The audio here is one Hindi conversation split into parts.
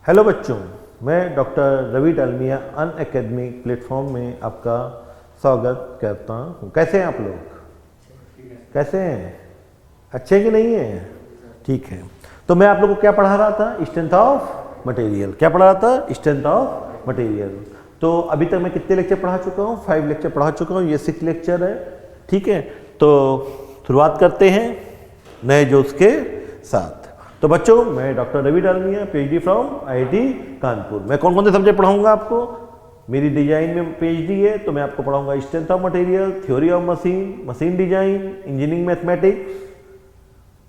हेलो बच्चों, मैं doctor Ravi Dalmia Unacademy platform में आपका स्वागत करता हूँ। कैसे हैं आप लोग? कैसे हैं? अच्छे कि नहीं हैं? ठीक है। तो मैं आप लोगों को क्या पढ़ा रहा था? Strength of material. क्या पढ़ा रहा था? Strength of material. तो अभी तक मैं कितने लेक्चर पढ़ा चुका हूँ? 5 लेक्चर पढ़ा चुका हूँ। ये 6 लेक्चर है। ठीक है, तो शुरुआत करते हैं नए जोश के साथ। तो बच्चों, मैं doctor Ravi Dalmia, PhD from IIT Kanpur. मैं कौन कौन से सब्जेक्ट पढ़ाऊंगा आपको? मेरी डिजाइन में पीएचडी है, तो मैं आपको पढ़ाऊंगा strength of material, theory of machine, machine design, engineering mathematics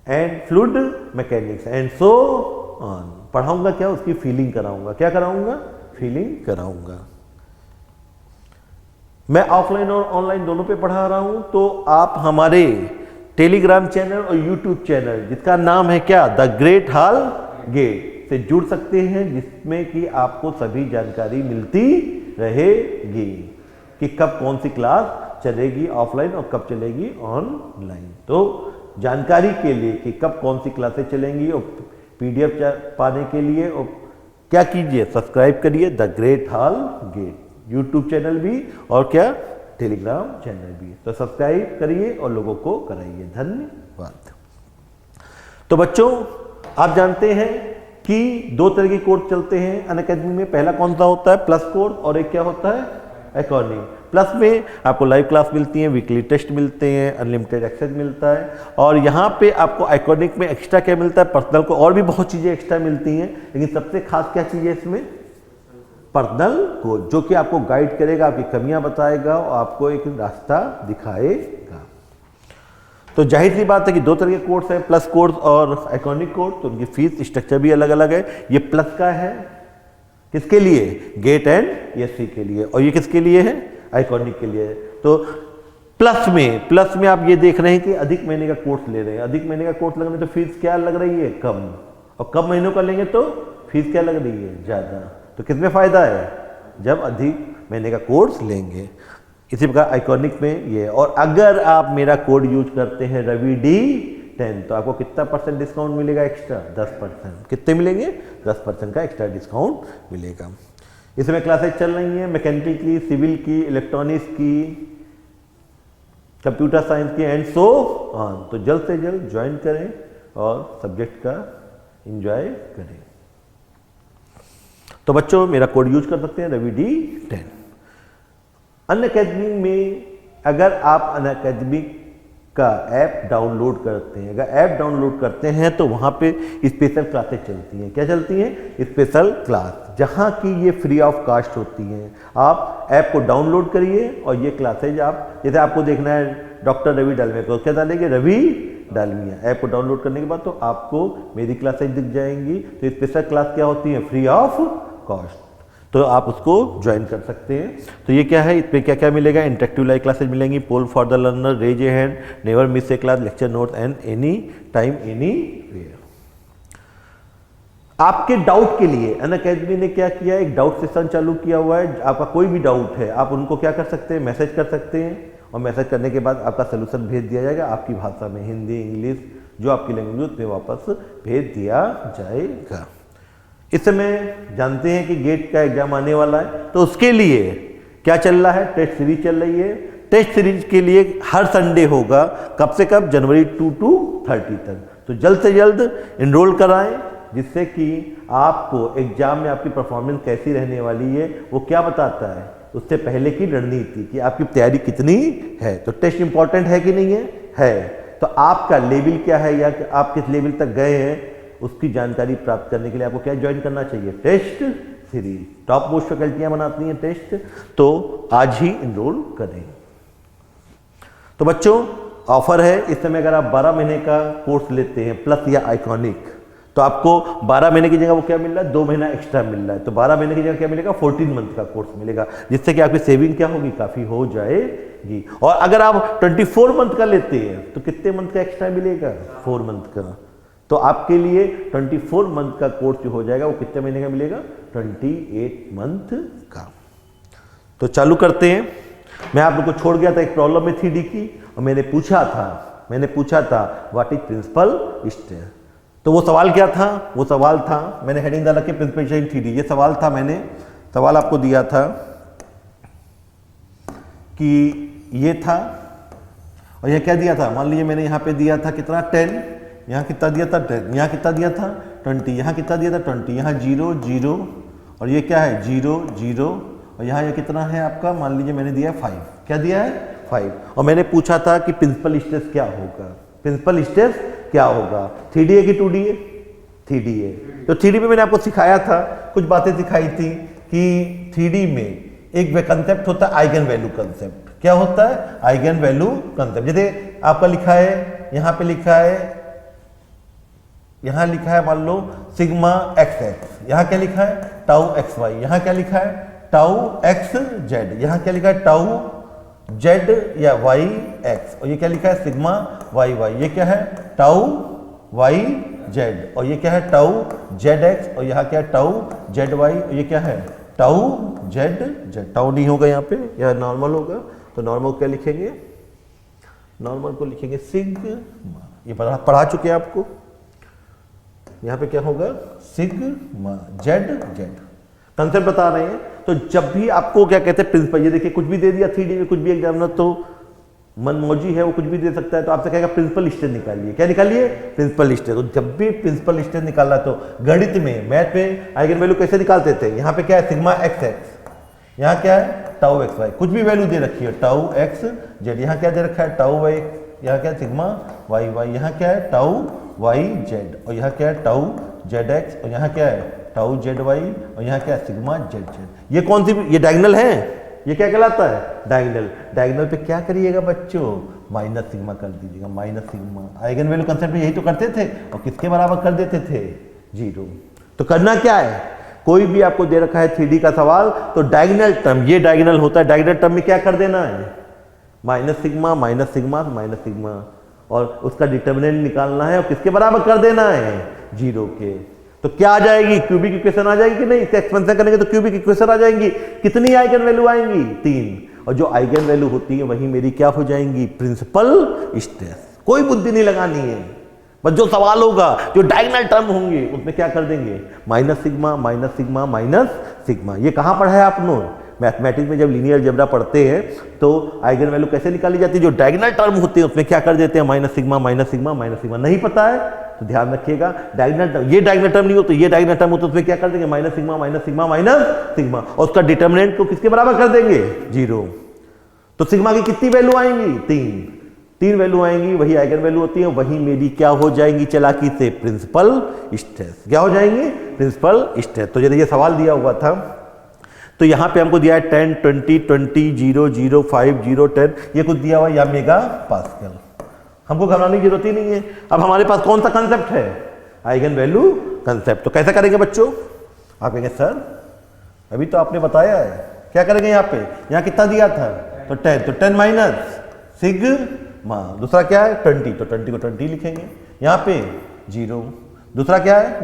and fluid mechanics and so on. पढ़ाऊंगा क्या? उसकी फीलिंग कराऊंगा। क्या कराऊंगा? फीलिंग कराऊंगा। मैं ऑफलाइन और ऑनलाइन दोनों पे पढ़ा रहा हूं, तो आप हमारे टेलीग्राम चैनल और यूट्यूब चैनल, जिसका नाम है क्या? द ग्रेट हॉल गेट, से जुड़ सकते हैं, जिसमें कि आपको सभी जानकारी मिलती रहेगी कि कब कौन सी क्लास चलेगी ऑफलाइन और कब चलेगी ऑनलाइन। तो जानकारी के लिए कि कब कौन सी क्लासें चलेंगी और पीडीएफ पाने के लिए और क्या कीजिए? सब्सक्राइब करिए the great hall gate, YouTube channel भी और क्या, टेलीग्राम चैनल भी। तो सब्सक्राइब करिए और लोगों को कराइए। धन्यवाद। तो बच्चों, आप जानते हैं कि 2 तरह के कोर्स चलते हैं अनअकैडमी में। पहला कौन सा होता है? प्लस कोर्स, और एक क्या होता है? अकॉर्डिंग। प्लस में आपको लाइव क्लास मिलती है, वीकली टेस्ट मिलते हैं, अनलिमिटेड एक्सेस मिलता है। और यहाँ पे आपको अकॉर्डिंग में एक्स्ट्रा क्या मिलता है? पर्सनल को और भी बहुत चीजें एक्स्ट्रा मिलती हैं, लेकिन सबसे खास क्या चीज है इसमें? पर्सनल कोच, जो कि आपको गाइड करेगा, आपकी कमियां बताएगा और आपको एक रास्ता दिखाएगा। तो जाहिर सी बात है कि 2 तरह के कोर्स है, प्लस कोर्स और आइकॉनिक कोर्स। तो उनकी फीस स्ट्रक्चर भी अलग अलग है। ये प्लस का है, किसके लिए? गेट एंड एससी के लिए। और ये किसके लिए है? आइकॉनिक के लिए। तो प्लस में आप ये देख रहे हैं कि अधिक महीने का कोर्स ले रहे हैं। अधिक महीने का कोर्स लगने तो फीस क्या लग रही है? कम। और कम महीनों का लेंगे तो फीस क्या लग रही है? ज्यादा। तो किसमें फायदा है? जब अधिक महीने का कोर्स लेंगे। इसी प्रकार आइकॉनिक में ये। और अगर आप मेरा कोड यूज करते हैं RaviD10, तो आपको कितना % डिस्काउंट मिलेगा? एक्स्ट्रा 10%। कितने मिलेंगे? 10% का एक्स्ट्रा डिस्काउंट मिलेगा। इसमें क्लासेस चल रही हैं मैकेनिकल की, सिविल की, इलेक्ट्रॉनिक्स की, कंप्यूटर साइंस की एंड सो ऑन। तो जल्द से जल्द ज्वाइन करें और सब्जेक्ट का एंजॉय करें। तो बच्चों, मेरा कोड यूज कर सकते हैं RaviD10। अनअकैडमी में अगर आप अनअकैडमी का ऐप डाउनलोड करते हैं, अगर ऐप डाउनलोड करते हैं तो वहां पे स्पेशल क्लासेस चलती हैं। क्या चलती हैं? स्पेशल क्लास, जहां की ये फ्री ऑफ कास्ट होती हैं। आप ऐप को डाउनलोड करिए और ये क्लासेज आप, जैसे आपको देखना है डॉक्टर रवि डालमिया, को क्या डालेंगे? रवि डालमिया। ऐप को डाउनलोड करने के बाद तो आपको मेरी क्लासेज दिख जाएंगी। तो स्पेशल क्लास क्या होती है? Free of cost. तो आप उसको ज्वाइन कर सकते हैं। तो ये क्या है? इस पे क्या क्या मिलेगा? इंटरेक्टिव लाइव क्लासेज मिलेंगी, poll for the learner, raise a hand, never miss a class, lecture note and any time anywhere. आपके डाउट के लिए अनअकैडमी ने क्या किया? एक डाउट सेशन चालू किया हुआ है। आपका कोई भी डाउट है, आप उनको क्या कर सकते हैं? मैसेज कर सकते हैं, और मैसेज करने के बाद आपका सोल्यूशन भेज दिया जाएगा आपकी भाषा में, हिंदी, इंग्लिश, जो आपकी लैंग्वेज में वापस भेज दिया जाएगा। इस समय जानते हैं कि गेट का एग्जाम आने वाला है, तो उसके लिए क्या चल रहा है? टेस्ट सीरीज चल रही है। टेस्ट सीरीज के लिए हर संडे होगा। कब से कब? जनवरी 2 to 30 तक। तो जल्द से जल्द इनरोल कराएं, जिससे कि आपको एग्जाम में आपकी परफॉर्मेंस कैसी रहने वाली है वो क्या बताता है? उससे पहले की रणनीति कि आपकी तैयारी कितनी है। तो टेस्ट इंपॉर्टेंट है कि नहीं है? है। तो आपका लेवल क्या है या आप किस लेवल तक गए हैं, उसकी जानकारी प्राप्त करने के लिए आपको क्या ज्वाइन करना चाहिए? Test series. टॉप मोस्ट फैकल्टियां बनाती हैं टेस्ट, तो आज ही इनरोल करें। तो बच्चों, ऑफर है इस समय। अगर आप 12 महीने का कोर्स लेते हैं प्लस या आइकॉनिक, तो आपको 12 महीने की जगह वो क्या मिल रहा है? 2 महीना एक्स्ट्रा मिल रहा है। तो 12 महीने की जगह क्या मिलेगा? 14 मंथ का कोर्स मिलेगा, जिससे कि आपकी सेविंग क्या होगी? काफी हो जाएगी। और अगर आप 24 मंथ का लेते हैं तो कितने मंथ का एक्स्ट्रा मिलेगा? 4 मंथ का। तो आपके लिए 24 मंथ का कोर्स जो हो जाएगा वो कितने महीने का मिलेगा? 28 मंथ का। तो चालू करते हैं। मैं आप लोग को छोड़ गया था एक प्रॉब्लम में 3D की, और मैंने पूछा था व्हाट इज प्रिंसिपल स्ट्रेस। तो वो सवाल क्या था? वो सवाल था, मैंने हेडिंग डाला कि प्रिंसिपल थ्री, ये सवाल था, मैंने सवाल आपको दिया था कि ये था और ये क्या दिया था, मान लीजिए मैंने यहाँ पे दिया था कितना 10, यहाँ कितना दिया था 10, यहाँ कितना दिया था 20, यहाँ कितना दिया था 20, यहाँ 0 0 और ये क्या है 0 0 और यहाँ ये कितना है आपका, मान लीजिए मैंने दिया 5, क्या दिया है 5, और मैंने पूछा था कि प्रिंसिपल स्ट्रेस क्या होगा, प्रिंसिपल स्ट्रेस क्या होगा, 3D है कि 2D है, 3D है। तो 3D में मैंने आपको सिखाया था, कुछ बातें सिखाई थी कि 3D में एक कंसेप्ट होता है आइगन वैल्यू कंसेप्ट। क्या होता है? Eigen value concept. जैसे आपका लिखा है, यहाँ पे लिखा है, यहाँ लिखा है मान लो सिग्मा एक्स एक्स, यहाँ क्या लिखा है टाउ एक्स वाई, यहाँ क्या लिखा है टाउ एक्स जेड, यहाँ क्या लिखा है टाउ जेड या वाई एक्स, और ये क्या लिखा है सिग्मा वाई वाई, ये क्या है टाउ वाई जेड, और ये क्या है टाउ जेड एक्स, और यहाँ क्या है टाउ जेड वाई, और ये क्या है टाउ जेड जेड। टाउ नहीं होगा यहाँ पे, यह नॉर्मल होगा, तो नॉर्मल क्या लिखेंगे, नॉर्मल को लिखेंगे सिग्मा, ये पढ़ा चुके हैं आपको। यहाँ पे क्या होगा सिग्मा जेड जेड, कंसेप्ट बता रहे हैं। तो जब भी आपको क्या कहते हैं प्रिंसिपल, ये देखिए कुछ भी दे दिया 3D में, कुछ भी एग्जामिनर तो मनमौजी है, वो कुछ भी दे सकता है, तो आपसे कहेगा प्रिंसिपल स्ट्रेस निकालिए, क्या निकालिए प्रिंसिपल स्ट्रेस। तो जब भी प्रिंसिपल स्ट्रेस निकालना तो गणित में, मैथ में आइगन वैल्यू कैसे निकालते थे, यहाँ पे क्या है सिग्मा एक्स एक्स, यहाँ क्या है टाउ एक्स वाई, कुछ भी वैल्यू दे रखी है टाउ एक्स जेड, यहाँ क्या दे रखा है टाउ वाई, यहाँ क्या है सिग्मा वाई वाई, यहाँ क्या है टाउ वाई जेड, और यहाँ क्या है टाउ जेड एक्स, और यहाँ क्या है टाउ जेड वाई, और यहाँ क्या है सिग्मा जेड जेड। ये कौन सी, ये डायगोनल है, ये क्या कहलाता है डायगोनल। डायगोनल पे क्या करिएगा बच्चों, माइनस सिग्मा कर दीजिएगा, minus sigma. Eigen value concept में यही तो करते थे, और किसके बराबर कर देते थे 0। तो करना क्या है, कोई भी आपको दे रखा है 3D का सवाल, तो डायगोनल टर्म, ये डायगोनल होता है, डायगोनल टर्म में क्या कर देना है minus sigma minus sigma minus sigma, और उसका डिटर्मिनेंट निकालना है, और किसके बराबर कर देना है 0 के। तो क्या आ जाएगी, क्यूबिक इक्वेशन आ जाएगी कि नहीं, इसका एक्सपेंशन करेंगे तो क्यूबिक इक्वेशन आ जाएंगी। कितनी आइगन वैल्यू आएंगी 3, और जो आइगन वैल्यू होती है वही मेरी क्या हो जाएंगी प्रिंसिपल स्ट्रेस। कोई बुद्धि नहीं लगानी है, बस जो सवाल होगा, जो डायगोनल टर्म होंगे उसमें क्या कर देंगे minus sigma minus sigma minus sigma. ये कहाँ पढ़ा है आपने, मैथमेटिक्स में जब लीनियर अलजेब्रा पढ़ते हैं तो आइगन वैल्यू कैसे निकाली जाती है, जो डायगोनल टर्म होती है उसमें क्या कर देते हैं minus sigma minus sigma minus sigma. नहीं पता है तो ध्यान रखिएगा, डायगोनल टर्म, ये डायगोनल टर्म नहीं हो तो ये डायगोनल टर्म हो तो उसमें क्या कर देंगे minus sigma minus sigma minus sigma, और उसका डिटर्मिनेंट को किसके बराबर कर देंगे 0। तो सिग्मा की कितनी वैल्यू आएंगी 3 वैल्यू आएंगी, वही आइगन वैल्यू होती है, वही मेरी क्या हो जाएंगी चालाकी से प्रिंसिपल स्ट्रेस। क्या हो जाएंगे प्रिंसिपल स्ट्रेस। तो यदि ये सवाल दिया हुआ था तो यहाँ पे हमको दिया है 10 20 20 0 0 5 0 10, ये कुछ दिया हुआ या मेगा पास्कल, हमको घबराने की जरूरत ही नहीं है। अब हमारे पास कौन सा कंसेप्ट है आइगन वैल्यू कंसेप्ट। तो कैसे करेंगे बच्चों, आप कहेंगे सर अभी तो आपने बताया है, क्या करेंगे यहाँ पे, यहाँ कितना दिया था तो 10, तो 10 माइनस सिग्मा, दूसरा क्या है 20, तो 20 को 20 लिखेंगे, यहाँ पे 0, दूसरा क्या है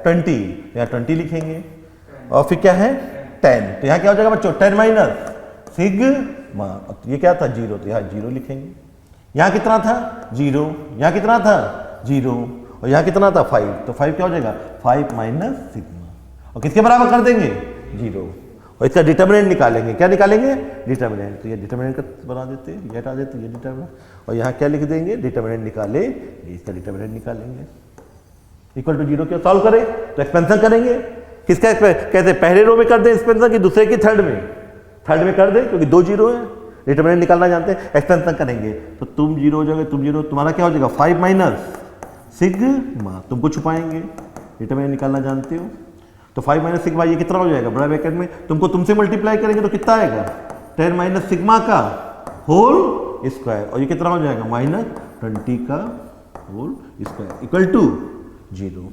20, यहाँ 20 लिखेंगे, और फिर क्या है 10, तो यहाँ क्या हो जाएगा बच्चों 10 माइनस सिग्मा, ये क्या था 0, तो यहाँ 0 लिखेंगे, यहाँ कितना था 0, यहाँ कितना था 0, और यहाँ कितना था 5, तो 5 क्या हो जाएगा 5 माइनस सिग्मा, और किसके बराबर कर देंगे 0, और इसका डिटर्मिनेंट निकालेंगे, क्या निकालेंगे डिटर्मिनेंट, तो ये डिटर्मिनेंट का बना देते हैं, ये हटा देते हैं, ये डिटर्मिनेंट, और यहाँ क्या लिख देंगे डिटर्मिनेंट निकाले, इसका डिटर्मिनेंट निकालेंगे, इक्वल टू 0 क्यों सॉल्व करें तो एक्सपेंशन करेंगे, किसका कहते हैं पहले रो में कर दें एक्सपेंशन की दूसरे की थर्ड में कर दें, क्योंकि 2 0 है, डिटर्मिनेंट निकालना जानते हैं, एक्सपेंशन करेंगे तो तुम 0 हो जाओगे, तुम 0, तुम्हारा क्या हो जाएगा 5 माइनस सिग्मा, तुमको छुपाएंगे, डिटर्मिनेंट निकालना जानते हो, तो 5 माइनस सिग्मा ये कितना हो जाएगा बड़ा ब्रैकेट में, तुमसे मल्टीप्लाई करेंगे तो कितना आएगा 10 माइनस सिग्मा का होल स्क्वायर, और ये कितना हो जाएगा माइनस 20 का होल स्क्वायर इक्वल टू 0।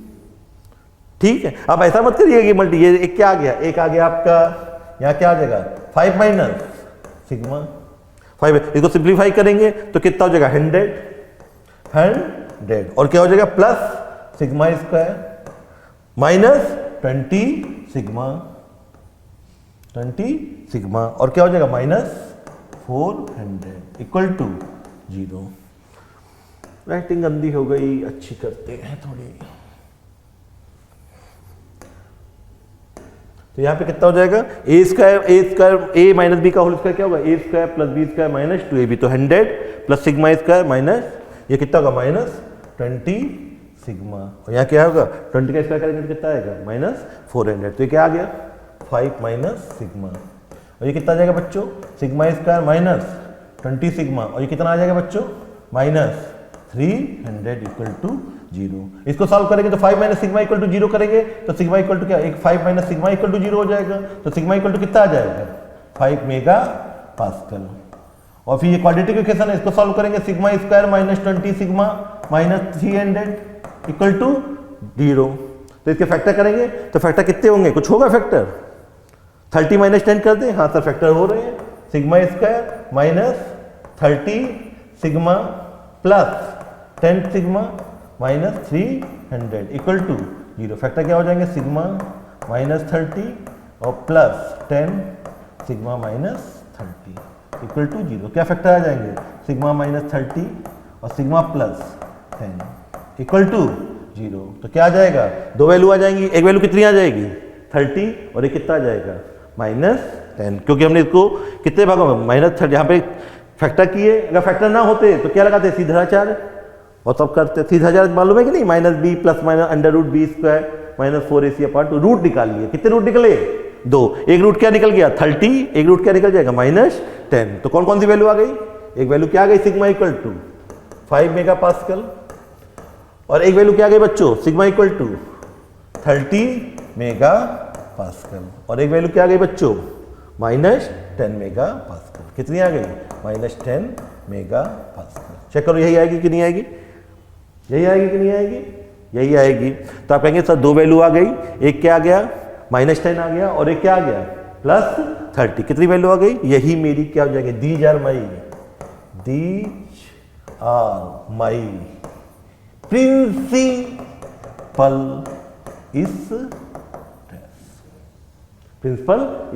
ठीक है, अब ऐसा मत करिए कि मल्टी, ये एक क्या आ गया, एक आ गया आपका, यहाँ क्या आ जाएगा 5 माइनस सिग्मा 5, इसको सिंप्लीफाई करेंगे तो कितना हो जाएगा 100, और क्या हो जाएगा plus sigma square minus 20 sigma, और क्या हो जाएगा माइनस 400 इक्वल टू 0। राइटिंग गंदी हो गई, अच्छी करते हैं थोड़ी। तो यहाँ पे कितना हो जाएगा, ए माइनस बी का होल स्क्वायर क्या होगा, A square plus B square minus 2ab, तो 100 प्लस सिग्मा स्क्वायर माइनस ये कितना होगा माइनस 20 सिग्मा, और यहाँ क्या होगा 20 का स्क्वायर करेंगे तो कितना आएगा माइनस 400, तो ये क्या आ गया 5 माइनस सिग्मा, और ये कितना आ जाएगा बच्चों सिग्मा स्क्वायर माइनस 20 सिग्मा, और ये कितना आ जाएगा बच्चों माइनस 300 इक्वल टू 0। इसको सॉल्व करेंगे तो 5 माइनस सिग्मा इक्वल टू 0 करेंगे तो सिग्मा इक्वल टू क्या, एक 5 माइनस सिग्मा इक्वल टू 0 हो जाएगा, तो सिग्मा इक्वल टू कितना आ जाएगा 5 मेगा पास्कल। और फिर ये क्वाड्रेटिक इक्वेशन है, इसको सॉल्व करेंगे sigma square minus 20 sigma minus 300 equal to 0, तो इसके फैक्टर करेंगे तो फैक्टर कितने होंगे, कुछ होगा फैक्टर 30 माइनस 10 कर दें, हाँ सर फैक्टर हो रहे हैं, sigma square minus 30 sigma plus 10 sigma minus 300 equal to 0, factor क्या हो जाएंगे सिग्मा माइनस 30 और plus 10 sigma minus 30 equal to 0, क्या फैक्टर आ जाएंगे सिग्मा माइनस 30 और सिग्मा प्लस 10 इक्वल टू 0, तो क्या आ जाएगा, दो वैल्यू आ जाएंगी, एक वैल्यू कितनी आ जाएगी 30 और एक कितना आ जाएगा माइनस 10, क्योंकि हमने इसको कितने भागों में माइनस 30 यहाँ पे फैक्टर किए, अगर फैक्टर ना होते तो क्या लगाते सीधाचार, और तब करते सीधाचार मालूम है कि नहीं, minus B plus minus under root B square minus 4ac upon 2, root निकाल लिए, कितने रूट निकले 2, एक रूट क्या निकल गया 30, एक रूट क्या निकल जाएगा माइनस 10, तो कौन कौन सी वैल्यू आ गई, एक वैल्यू क्या आ गई sigma equal to 5 mega pascal, और एक वैल्यू क्या आ गई बच्चों sigma equal to 30 mega pascal, और एक वैल्यू क्या आ गई बच्चों माइनस 10 मेगा पास्कल, कितनी आ गई माइनस 10 मेगा पास्कल। चेक करो यही आएगी कि नहीं आएगी, यही आएगी कि नहीं आएगी, यही आएगी, तो आप कहेंगे सर दो वैल्यू आ गई, एक क्या आ गया माइनस 10 आ गया और एक क्या आ गया प्लस 30, कितनी वैल्यू आ गई, यही मेरी क्या हो जाएगी, these are my principal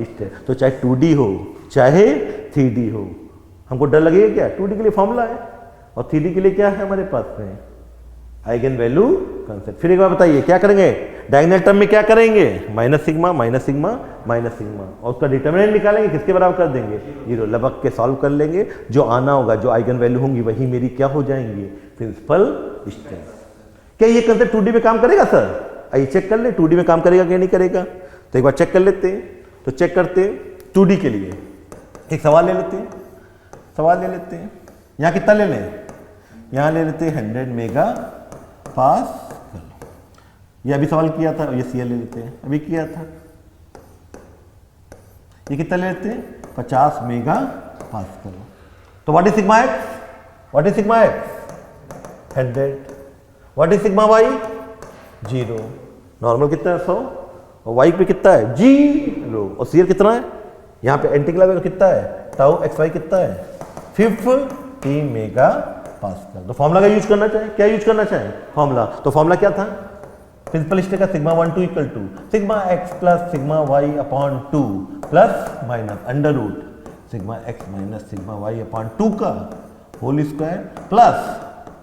step, तो चाहे 2D हो चाहे 3D हो, हमको डर लगेगा क्या, 2D के लिए फॉर्मूला है और 3D के लिए क्या है हमारे पास में आइगन वैल्यू कंसेप्ट। फिर एक बार बताइए क्या करेंगे, डायगोनल टर्म में क्या करेंगे minus sigma minus sigma minus sigma, और उसका डिटर्मिनेंट निकालेंगे, किसके बराबर कर देंगे 0, लबक के सॉल्व कर लेंगे, जो आना होगा जो आइगन वैल्यू होंगी वही मेरी क्या हो जाएंगी प्रिंसिपल स्टेप। क्या ये कंसेप्ट 2D में काम करेगा सर, आइए चेक कर ले 2D में काम करेगा क्या नहीं करेगा, तो एक बार चेक कर लेते हैं, तो चेक करते हैं 2D के लिए एक सवाल ले लेते हैं, सवाल ले लेते हैं, यहाँ कितना ले लें, यहाँ ले लेते हैं 100 मेगा पास्कल, ये अभी सवाल किया था, ये CL ले लेते हैं अभी किया था, ये कितना ले लेते हैं 50 मेगा पास्कल, तो what is sigma X, what is sigma X 100, what is sigma Y 0, normal कितना है 100 और वाई पे कितना है 0, और CL कितना है, यहाँ पे एंटी क्लॉक कितना है टाउ एक्स वाई कितना है 50 मेगा पास्कल। तो फॉर्मूला का यूज करना चाहे, क्या यूज करना चाहे फॉर्मूला, तो फॉर्मूला क्या था प्रिंसिपल स्टेट का sigma 1 2 equal to sigma X plus sigma Y upon 2 plus minus under root sigma X minus sigma Y upon 2 का whole square plus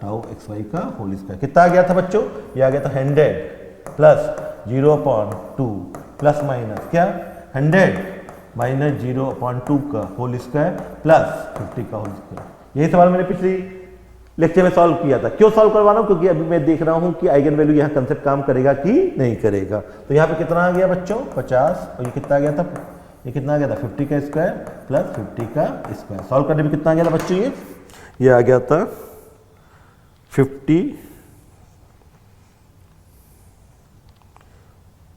tau X Y का होल स्क्वायर, कितना आ गया था बच्चों, ये आ गया था 100 प्लस 0/2 प्लस माइनस क्या 100 माइनस 0/2 का होल स्क्वायर प्लस 50 का होल स्क्वायर। यही सवाल मैंने पिछली लेक्चर में सॉल्व किया था, क्यों सॉल्व करवा रहा हूं, क्योंकि अभी मैं देख रहा हूं कि आइगन वैल्यू यहाँ कंसेप्ट काम करेगा कि नहीं करेगा। तो यहाँ पे कितना आ गया बच्चों 50, और ये कितना आ गया था, ये कितना आ गया था 50 का स्क्वायर प्लस 50 का स्क्वायर, सॉल्व करने में कितना आ गया था बच्चों, ये आ गया था 50,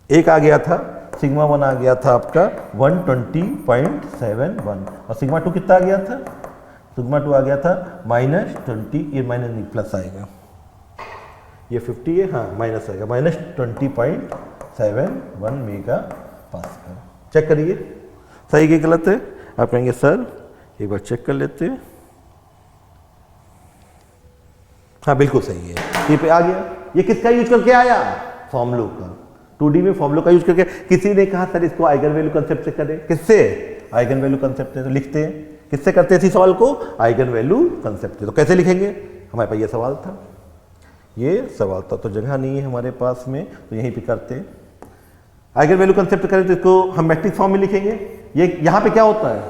एक आ गया था सिग्मा 1 आ गया था आपका 120.71, और सिग्मा 2 कितना आ गया था, सिग्मा 2 आ गया था -20, ये माइनस नहीं प्लस आएगा, ये 50 है हाँ माइनस आएगा -20.71 मेगा पास्कल। चेक करिए सही कि गलत है, आप कहेंगे सर एक बार चेक कर लेते हैं, हाँ बिल्कुल सही है, ये पे आ गया। ये किसका यूज करके आया, फॉर्मूलों का, 2D में फॉर्मूलों का यूज करके। किसी ने कहा सर इसको आइगन वैल्यू कंसेप्ट से करें, किससे आइगन वैल्यू कंसेप्ट से, तो लिखते हैं किससे करते हैं इसी सवाल को, आइगन वैल्यू कंसेप्ट से। तो कैसे लिखेंगे, हमारे पास ये सवाल था, ये सवाल था, तो जगह नहीं है हमारे पास में, तो यहीं पे करते हैं। आइगन वैल्यू कंसेप्ट करें तो इसको हम मैट्रिक्स फॉर्म में लिखेंगे। ये यहाँ पे क्या होता है,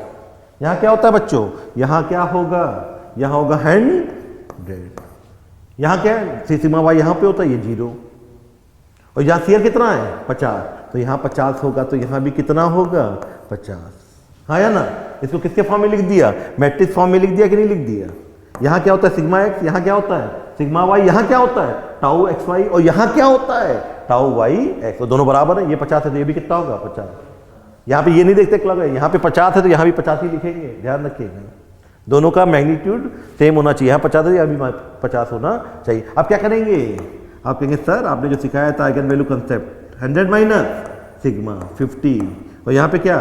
यहाँ क्या होता है बच्चों, यहाँ क्या होगा, यहाँ होगा 100, यहाँ क्या है सिग्मा वाई यहाँ पे होता है, ये 0, और यहाँ सीआर कितना है 50, तो यहाँ 50 होगा, तो यहाँ भी कितना होगा 50, हाँ या ना। इसको किसके फॉर्म में लिख दिया, मैट्रिक्स फॉर्म में लिख दिया कि नहीं लिख दिया। यहाँ क्या होता है सिग्मा एक्स, यहाँ क्या होता है सिग्मा वाई, यहाँ क्या होता है टाउ एक्स वाई, और यहाँ क्या होता है टाउ वाई एक्स, तो दोनों बराबर है। ये 50 है तो ये भी कितना होगा 50। यहाँ पे ये नहीं देखते क्लब है, यहाँ पे 50 है तो यहाँ भी 50 ही लिखेंगे, ध्यान रखिएगा। दोनों का मैग्नीट्यूड सेम होना चाहिए, यहाँ 50 है यहाँ भी 50 होना चाहिए। अब क्या करेंगे, आप कहेंगे सर आपने जो सिखाया था eigen value concept 100 minus sigma 50, और यहाँ पे क्या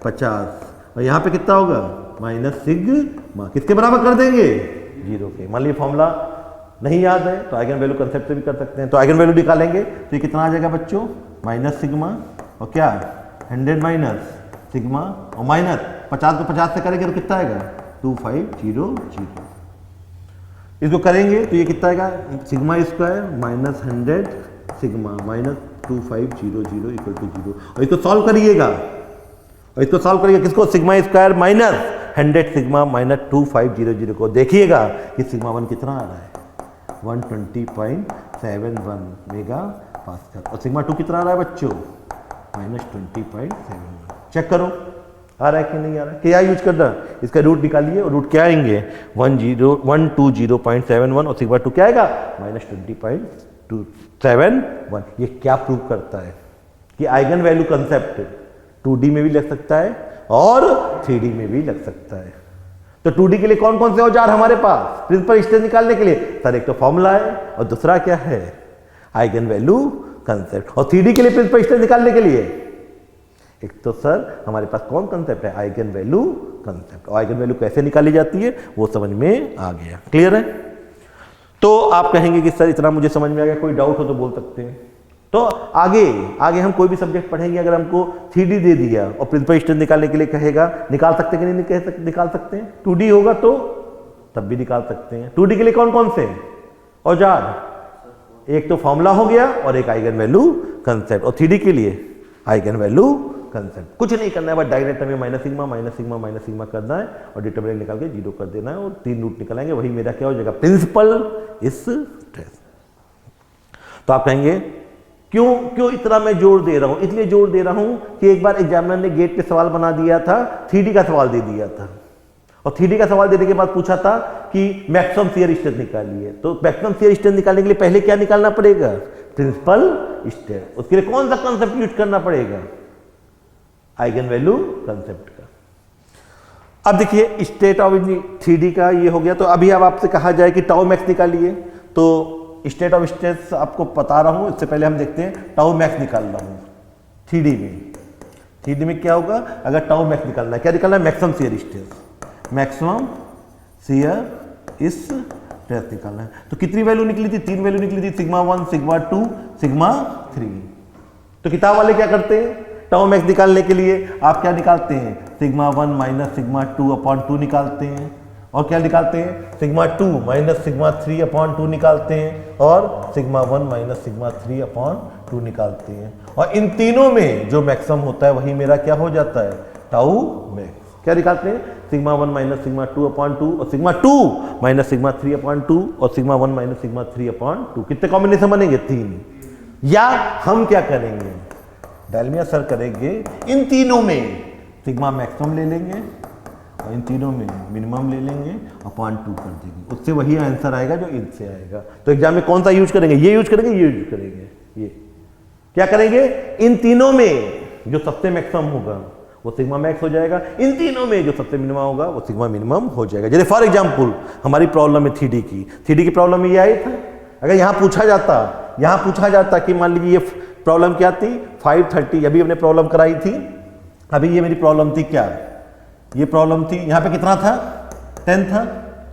50, और यहाँ पे कितना होगा माइनस सिग्मा, किसके बराबर कर देंगे 0 के। मान लीजिए फॉर्मूला नहीं याद है तो आइगन वैल्यू कंसेप्ट से भी कर सकते हैं। तो आइगन वैल्यू निकालेंगे तो ये कितना आ जाएगा बच्चों, माइनस सिग्मा और क्या 100 माइनस सिग्मा, और माइनस 50 को 50 से करेंगे तो कितना आएगा 2500। इसको करेंगे तो ये कितना आएगा sigma square minus 100 sigma minus 2500 equal to 0। और इसको सॉल्व करिएगा, और इसको सॉल्व करिएगा किसको, sigma square minus 100 sigma minus 2500 को। देखिएगा कि सिग्मा 1 कितना आ रहा है 120.71 मेगा पास्कल, और सिग्मा 2 कितना आ रहा है बच्चों माइनस 20.71। चेक करो आ रहा है कि नहीं आ रहा है। क्या यूज करना, इसका रूट निकालिए, और रूट क्या आएंगे 120.71, और सिग्मा 2 क्या आएगा माइनस 20.271। ये क्या प्रूव करता है कि आइगन वैल्यू कंसेप्ट 2D में भी लग सकता है और 3D में भी लग सकता है। तो 2D के लिए कौन कौन से औजार हमारे पास प्रिंसिपल स्टेज निकालने के लिए, सर एक तो फॉर्मूला है और दूसरा क्या है आइगन वैल्यू कंसेप्ट। और 3D के लिए प्रिंसिपल स्टेज निकालने के लिए एक तो सर हमारे पास कौन कंसेप्ट है आइगन वैल्यू कंसेप्ट, और आइगन वैल्यू कैसे निकाली जाती है वो समझ में आ गया। क्लियर है। तो आप कहेंगे कि सर इतना मुझे समझ में आ गया, कोई डाउट हो तो बोल सकते हैं। तो आगे हम कोई भी सब्जेक्ट पढ़ेंगे, अगर हमको 3D दे दिया और प्रिंसिपल स्टेज निकालने के लिए कहेगा, निकाल सकते कि नहीं निकाल सकते हैं। 2D होगा तो तब भी निकाल सकते हैं। 2D के लिए कौन कौन से औजार, एक तो फॉर्मूला हो गया और एक आइगन वैल्यू कंसेप्ट, और 3D के लिए आइगन वैल्यू कंसेप्ट। कुछ नहीं करना है, बस डायरेक्ट हमें minus sigma minus sigma minus sigma करना है और डिटरमिनेंट निकाल के 0 कर देना है, और 3 रूट निकालेंगे, वही मेरा क्या हो जाएगा प्रिंसिपल स्ट्रेस। तो आप कहेंगे क्यों इतना मैं जोर दे रहा हूं, इसलिए जोर दे रहा हूं कि एक बार एग्जामिनर ने गेट पे सवाल बना दिया था, 3D का सवाल दे दिया था, और 3D का सवाल देने के बाद पूछा था कि मैक्सिमम शियर स्ट्रेस निकालिए। तो मैक्सिमम शियर स्ट्रेस निकालने के लिए पहले क्या निकालना पड़ेगा प्रिंसिपल स्ट्रेस। उसके लिए कौन सा कंसेप्ट यूज करना पड़ेगा आइगन वैल्यू कंसेप्ट का। अब देखिए स्टेट ऑफ 3D का ये हो गया। तो अभी अब आपसे कहा जाए कि टाउ मैक्स निकालिए, तो स्टेट ऑफ स्ट्रेस आपको बता रहा हूं, इससे पहले हम देखते हैं टाउ मैक्स निकाल रहा हूं 3D में। 3D में क्या होगा, अगर टाउ मैक्स निकालना है, क्या निकालना है maximum shear stress, maximum shear stress निकालना है। तो कितनी वैल्यू निकली थी, 3 वैल्यू निकली थी, सिग्मा 1 सिग्मा 2 सिग्मा 3। तो किताब वाले क्या करते हैं, टाउ मैक्स निकालने के लिए आप क्या निकालते हैं सिग्मा 1 माइनस सिग्मा 2 अपॉन 2 निकालते हैं, और क्या निकालते हैं सिग्मा 2 माइनस सिग्मा 3 अपॉन 2 निकालते हैं, और सिग्मा 1 माइनस सिग्मा 3 अपॉन 2 निकालते हैं। और इन तीनों में जो मैक्सिमम होता है वही मेरा क्या हो जाता है टाउ मैक्स। क्या निकालते हैं सिग्मा 1 माइनस सिग्मा 2 अपॉन 2, और सिग्मा 2 माइनस सिग्मा 3 अपॉन 2, और सिग्मा 1 माइनस सिग्मा 3 अपॉन 2। कितने कॉम्बिनेशन बनेंगे 3। या हम क्या करेंगे डालमिया सर करेंगे, इन तीनों में सिग्मा मैक्सिमम ले लेंगे और इन तीनों में मिनिमम ले लेंगे अपॉन 2 कर देंगे, उससे वही आंसर आएगा जो इनसे आएगा। तो एग्जाम में कौन सा यूज करेंगे, ये यूज करेंगे, ये यूज करेंगे। ये क्या करेंगे, इन तीनों में जो सबसे मैक्सिमम होगा वो सिग्मा मैक्स हो जाएगा, इन तीनों में जो सबसे मिनिमम होगा वो सिग्मा मिनिमम हो जाएगा। जैसे फॉर एग्जाम्पल हमारी प्रॉब्लम है 3D की प्रॉब्लम में ये आई था। अगर यहाँ पूछा जाता कि मान लीजिए ये प्रॉब्लम क्या थी 530, अभी हमने प्रॉब्लम कराई थी, अभी ये मेरी प्रॉब्लम थी क्या, ये प्रॉब्लम थी, यहाँ पे कितना था 10 था,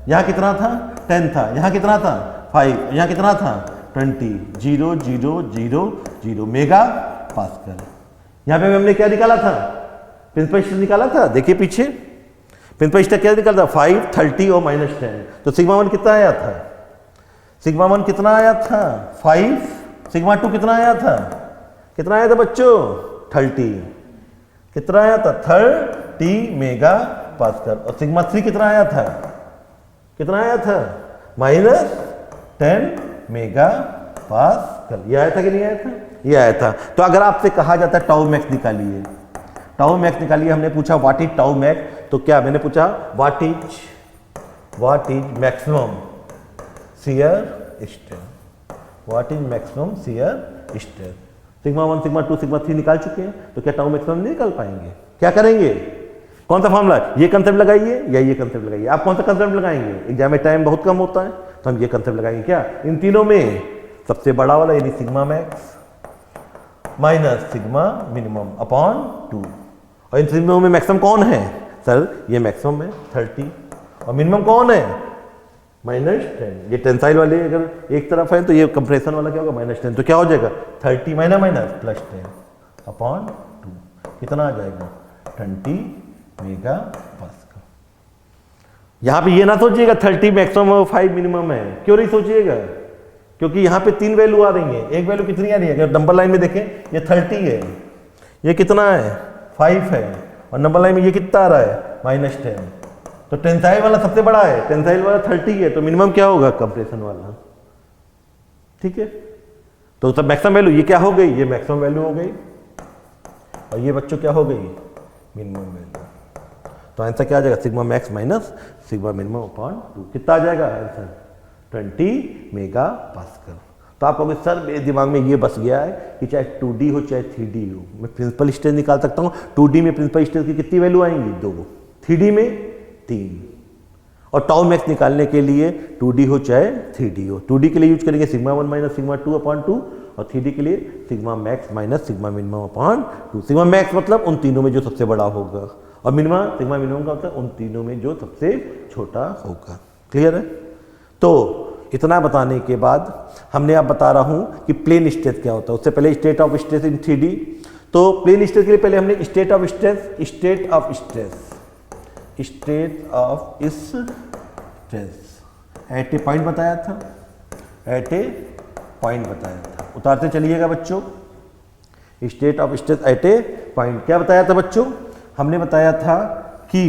यहाँ कितना था 10 था, यहाँ कितना था 5, यहाँ कितना था 20.0000 मेगा पास्कल। यहाँ पे हमने क्या निकाला था प्रिंसिपल स्ट्रेस निकाला था, देखिए पीछे प्रिंसिपल स्ट्रेस क्या निकाला था 530 और -10, तो सिग्मा 1 कितना आया था सिग्मा 1 कितना आया था 5, सिग्मा 2 कितना आया था बच्चों 30, कितना आया था 30 मेगा पास्कल। और सिग्मा 3 कितना आया था -10 मेगा पास्कल। ये आया था कि नहीं आया था? ये आया था। तो अगर आपसे कहा जाता है टाउ मैक्स निकालिए, हमने पूछा व्हाट इज टाउ मैक्स, तो क्या मैंने पूछा what is maximum shear stress, sigma 1 sigma 2 sigma 3 निकाल चुके हैं, तो क्या टाउ मैक्सिमम नहीं निकाल पाएंगे? क्या करेंगे? कौन सा फॉर्मूला? ये कंसेप्ट लगाइए या ये कंसेप्ट लगाइए। आप कौन सा कंसेप्ट लगाएंगे? एग्जाम में टाइम बहुत कम होता है, तो हम ये कंसेप्ट लगाएंगे। क्या इन तीनों में सबसे बड़ा वाला यानी sigma max minus sigma minimum upon 2। और इन तीनों में मैक्सिमम कौन है? सर ये मैक्सिमम है 30 और मिनिमम कौन है? -10। ये टेंसाइल वाले अगर एक तरफ है तो ये कंप्रेशन वाला क्या होगा? -10। तो क्या हो जाएगा 30 माइनस प्लस 10 अपॉन 2, कितना आ जाएगा 20 मेगा पास्कल। यहां पे ये ना सोचिएगा 30 मैक्सिमम और 5 मिनिमम है। क्यों नहीं सोचिएगा? क्योंकि यहां पे 3 वैल्यू आ रही है। एक वैल्यू कितनी आ रही है? अगर नंबर लाइन में देखें ये 30 है, ये कितना है 5 है, और नंबर लाइन में ये कितना आ रहा है -10। तो टेंसाइल वाला सबसे बड़ा है, टेंसाइल वाला 30 है, तो मिनिमम क्या होगा? कंप्रेशन वाला। ठीक है, तो तब मैक्सिमम वैल्यू ये क्या हो गई? ये मैक्सिमम वैल्यू हो गई, और ये बच्चों क्या हो गई? Minimum value. तो आंसर क्या आ जाएगा? Sigma max minus sigma minimum upon 2। कितना आ जाएगा आंसर? 20 mega pascal. तो आप कहोगे सर मेरे दिमाग में ये बस गया है कि चाहे 2D हो चाहे 3D हो, मैं प्रिंसिपल स्ट्रेस निकाल सकता हूँ। 2D में प्रिंसिपल स्ट्रेस की कितनी वैल्यू आएंगी? 2, 3D में 3। और टाउ मैक्स निकालने के लिए 2D हो चाहे 3D हो, 2D के लिए यूज करेंगे सिग्मा 1 माइनस सिग्मा 2 अपॉन 2, और 3D के लिए sigma max minus sigma minimum upon 2। Sigma max मतलब उन तीनों में जो सबसे बड़ा होगा, और मिनिमम सिग्मा मिनिमम का मतलब उन तीनों में जो सबसे छोटा होगा। क्लियर है? तो इतना बताने के बाद हमने आप बता रहा हूं कि प्लेन स्ट्रेस क्या होता है। उससे पहले state of stress in 3D। तो प्लेन स्ट्रेस के लिए पहले हमने state of stress eight A point बताया था, उतारते चलिएगा बच्चों। State of stress eight A point क्या बताया था बच्चों? हमने बताया था कि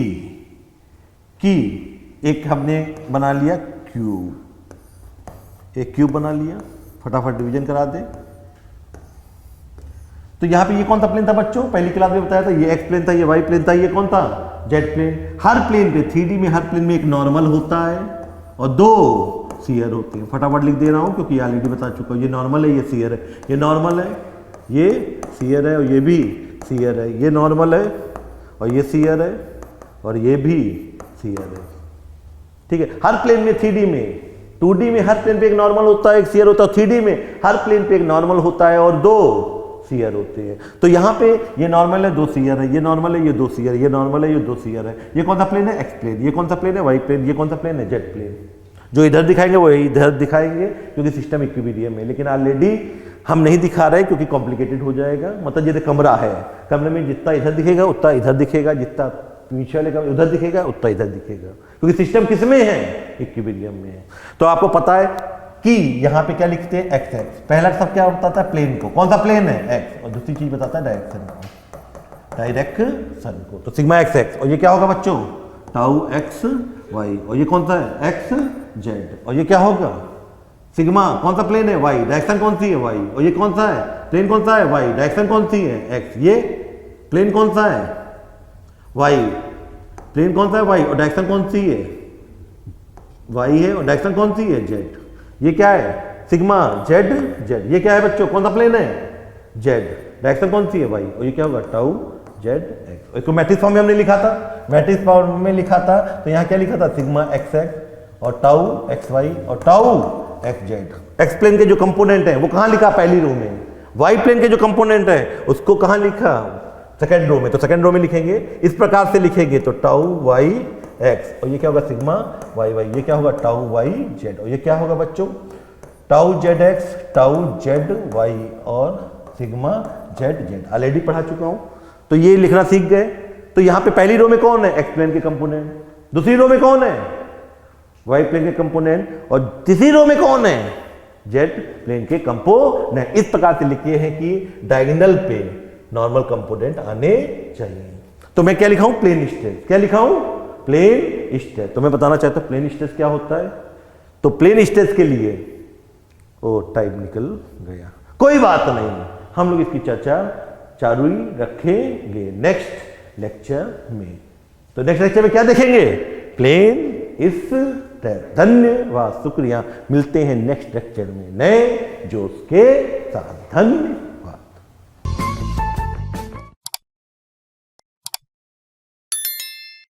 एक हमने बना लिया क्यूब, एक क्यूब बना लिया, फटाफट डिवीजन करा दे। तो यहां पे ये कौन सा प्लेन था बच्चों? पहली क्लास में बताया था ये एक्स प्लेन था, ये वाई प्लेन था, ये कौन था? Z plane. हर प्लेन पे 3D में हर प्लेन में एक नॉर्मल होता है और 2 शियर होते हैं। फटाफट लिख दे रहा हूं क्योंकि ऑलरेडी बता चुका हूं। ये नॉर्मल है, ये शियर है, ये नॉर्मल है, ये शियर है, और ये भी शियर है। ये नॉर्मल है और ये शियर है, और ये भी शियर है। ठीक है, हर प्लेन में 3D में 2D में हर प्लेन पे एक नॉर्मल होता है, एक शियर होता है। 3D में हर प्लेन पे एक नॉर्मल होता है और 2 शियर होते हैं। तो यहां पे ये नॉर्मल है, 2 शियर है, ये नॉर्मल है, ये 2 शियर है, ये नॉर्मल है, ये 2 शियर है। ये कौन सा प्लेन है? X plane. ये कौन सा प्लेन है? Y plane. ये कौन सा प्लेन है? Z plane. जो इधर दिखाएंगे वो इधर दिखाएंगे क्योंकि सिस्टम इक्विलिब्रियम है। लेकिन ऑलरेडी हम नहीं दिखा रहे क्योंकि कॉम्प्लिकेटेड हो जाएगा। मतलब जैसे कमरा है, कमरे में जितना इधर दिखेगा उतना इधर दिखेगा, जितना पीछे वाले कमरे उधर दिखेगा उतना इधर दिखेगा, क्योंकि सिस्टम किस में है? इक्विलिब्रियम में है। तो आपको पता है कि यहां पे क्या लिखते हैं? X x. पहला सब क्या बताता है? प्लेन को। कौन सा प्लेन है? एक्स। और दूसरी चीज बताता है डायरेक्शन को। तो सिग्मा एक्स एक्स, और ये क्या होगा बच्चों? Tau X Y. और ये कौन सा है? X Z. और ये क्या होगा? सिग्मा कौन सा प्लेन है? वाई। डायरेक्शन कौन सी है? वाई। और ये कौन सा है? प्लेन कौन सा है? वाई। डायरेक्शन कौन सी है? एक्स। ये प्लेन कौन सा है? वाई। प्लेन कौन सा है? वाई। और डायरेक्शन कौन सी है? वाई है, और डायरेक्शन कौन सी है? जेड। ये क्या है? Sigma Z Z. ये क्या है बच्चों? कौन सा प्लेन है? जेड। डायरेक्शन कौन सी है? वाई। और ये क्या होगा? Tau Z x. इसको मैट्रिक्स फॉर्म में हमने लिखा था, मैट्रिक्स फॉर्म में लिखा था। तो यहाँ क्या लिखा था? सिग्मा एक्स एक्स और टाउ एक्स वाई और tau X Z. X plane के जो कंपोनेंट है वो कहाँ लिखा? पहली रो में। वाई प्लेन के जो कंपोनेंट है उसको कहाँ लिखा? सेकेंड रो में। तो सेकेंड रो में लिखेंगे, इस प्रकार से लिखेंगे। तो टाउ वाई एक्स, और ये क्या होगा? Sigma Y Y. ये क्या होगा? Tau Y Z. और ये क्या होगा बच्चों? Tau Z X, tau Z Y और सिग्मा जेड जेड। ऑलरेडी पढ़ा चुका हूं, तो ये लिखना सीख गए। तो यहां पे पहली रो में कौन है? एक्स प्लेन के कंपोनेंट। दूसरी रो में कौन है? वाई प्लेन के कंपोनेंट, और तीसरी रो में कौन है, जेड प्लेन के कंपोनेंट। इस प्रकार से लिखे हैं कि डायगोनल पे नॉर्मल कंपोनेंट आने चाहिए। तो मैं क्या लिखा हूं, प्लेन स्ट्रेस। क्या लिखा हूं, प्लेन स्ट्रेस। तो मैं बताना चाहता हूं प्लेन स्ट्रेस क्या होता है। तो प्लेन स्ट्रेस के लिए ओ टाइम निकल गया, कोई बात नहीं, हम लोग इसकी चर्चा चालू ही रखेंगे नेक्स्ट लेक्चर में। तो नेक्स्ट लेक्चर में क्या देखेंगे, प्लेन स्ट्रेस। धन्यवाद, शुक्रिया, मिलते हैं नेक्स्ट लेक्चर में नए जोश के साथ। धन्यवाद।